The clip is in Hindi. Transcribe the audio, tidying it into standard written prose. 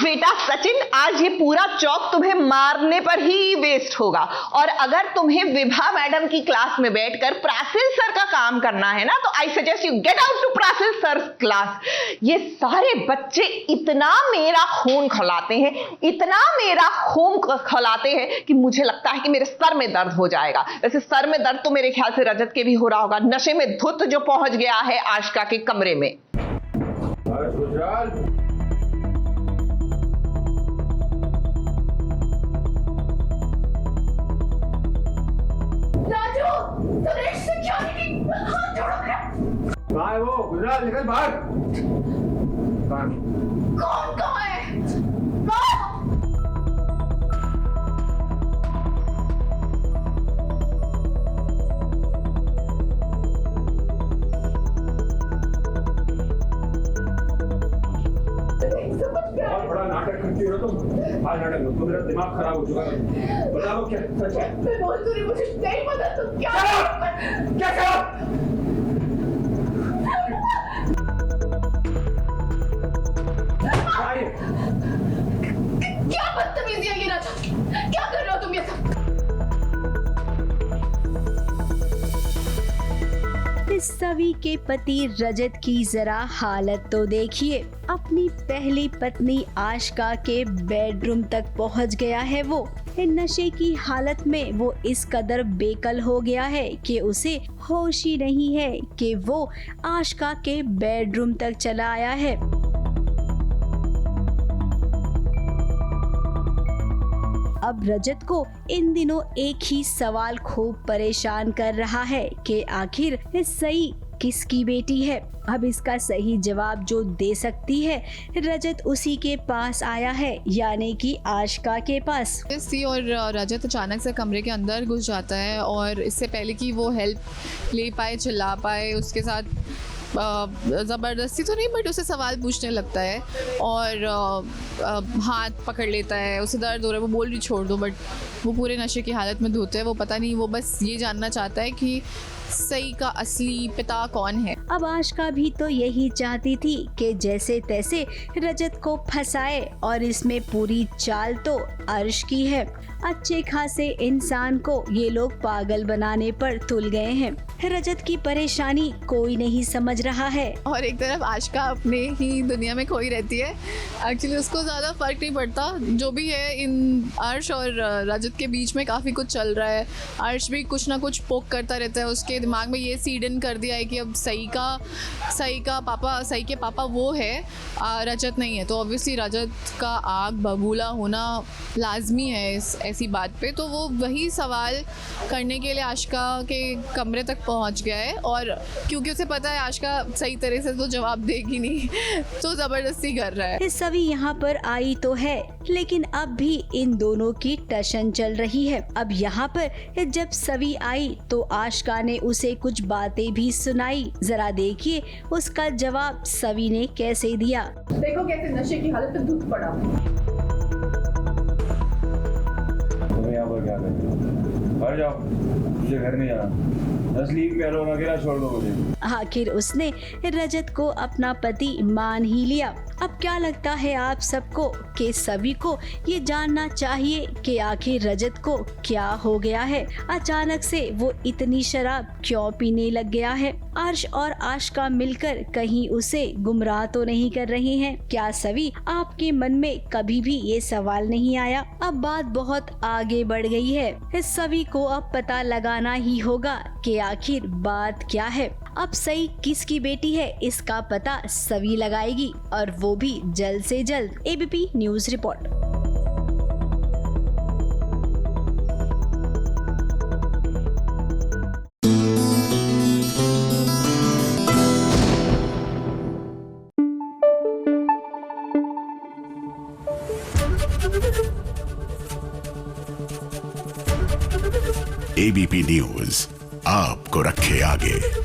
बेटा सचिन, आज ये पूरा चौक तुम्हें मारने पर ही वेस्ट होगा। और अगर तुम्हें विभा मैडम की क्लास में बैठकर प्रासिल सर का काम करना है ना, तो I suggest you get out to प्रासिल सर क्लास। ये सारे बच्चे इतना मेरा खून खौलाते हैं, इतना मेरा खून खौलाते हैं कि मुझे लगता है कि मेरे सर में दर्द हो जाएगा। वैसे सर में दर्द तो मेरे ख्याल से रजत के भी हो रहा होगा, नशे में धुत जो पहुंच गया है आशिका के कमरे में। कहाँ है वो? गुजराल निकल बाहर। कौन कहाँ है? बहुत बड़ा नाटक करती हो तुम। आज नाटक तो मेरा दिमाग खराब हो चुका है। बताओ क्या सच है? मैं बोल तो रही, मुझे नहीं पता तुम क्या क्या बदतमीजी है ये राजा? क्या कर रहे हो तुम ये सब? इस सवी के पति रजत की जरा हालत तो देखिए। अपनी पहली पत्नी आशिका के बेडरूम तक पहुंच गया है वो। नशे की हालत में वो इस कदर बेकल हो गया है कि उसे होश ही नहीं है कि वो आशिका के बेडरूम तक चला आया है। अब रजत को इन दिनों एक ही सवाल खूब परेशान कर रहा है कि आखिर सई किसकी बेटी है। अब इसका सही जवाब जो दे सकती है, रजत उसी के पास आया है, यानी कि आशिका के पास। सी और रजत अचानक से कमरे के अंदर घुस जाता है और इससे पहले कि वो हेल्प ले पाए, चिल्ला पाए, उसके साथ ज़बरदस्ती तो नहीं बट उसे सवाल पूछने लगता है और हाथ पकड़ लेता है। उसे दर्द हो रहा है, वो बोल रही छोड़ दो, बट वो पूरे नशे की हालत में धोते है। वो पता नहीं, वो बस ये जानना चाहता है कि सई का असली पिता कौन है। अब आशिका भी तो यही चाहती थी कि जैसे तैसे रजत को फंसाए, और इसमें पूरी चाल तो अर्श की है। अच्छे खासे इंसान को ये लोग पागल बनाने पर तुल गए हैं। रजत की परेशानी कोई नहीं समझ रहा है और एक तरफ आशिका अपने ही दुनिया में खोई रहती है। एक्चुअली उसको ज़्यादा फर्क नहीं पड़ता जो भी है। इन अर्श और रजत के बीच में काफ़ी कुछ चल रहा है। अर्श भी कुछ ना कुछ पोक करता रहता है। उसके दिमाग में ये सीड इन कर दिया है कि अब सई के पापा वो है, रजत नहीं है। तो ऑब्वियसली रजत का आग बबूला होना लाजमी है ऐसी बात पे। तो वो वही सवाल करने के लिए आशिका के कमरे तक पहुंच गया है, और क्योंकि उसे पता है आशिका सही तरह से तो जवाब देगी नहीं, तो ज़बरदस्ती कर रहा है। सवी यहाँ पर आई तो है, लेकिन अब भी इन दोनों की टशन चल रही है। अब यहाँ पर जब सवी आई तो आशिका ने उसे कुछ बातें भी सुनाई। जरा देखिए उसका जवाब सवी ने कैसे दिया। देखो कैसे नशे की हालत में धुत पड़ा। तुम्हें यहाँ पर क्या करते हो? घर जाओ, मुझे घर नहीं जाना। 10 लीव में रहो, अकेला छोड़ दो मुझे। आखिर उसने रजत को अपना पति मान ही लिया। अब क्या लगता है आप सबको कि सभी को ये जानना चाहिए कि आखिर रजत को क्या हो गया है? अचानक से वो इतनी शराब क्यों पीने लग गया है? अर्श और आशिका मिलकर कहीं उसे गुमराह तो नहीं कर रहे हैं? क्या सभी आपके मन में कभी भी ये सवाल नहीं आया? अब बात बहुत आगे बढ़ गई है। इस सभी को अब पता लगाना ही होगा कि आखिर बात क्या है। अब सई किसकी बेटी है, इसका पता सभी लगाएगी, और वो भी जल्द से जल्द। ABP news report. ABP news आपको रखे आगे।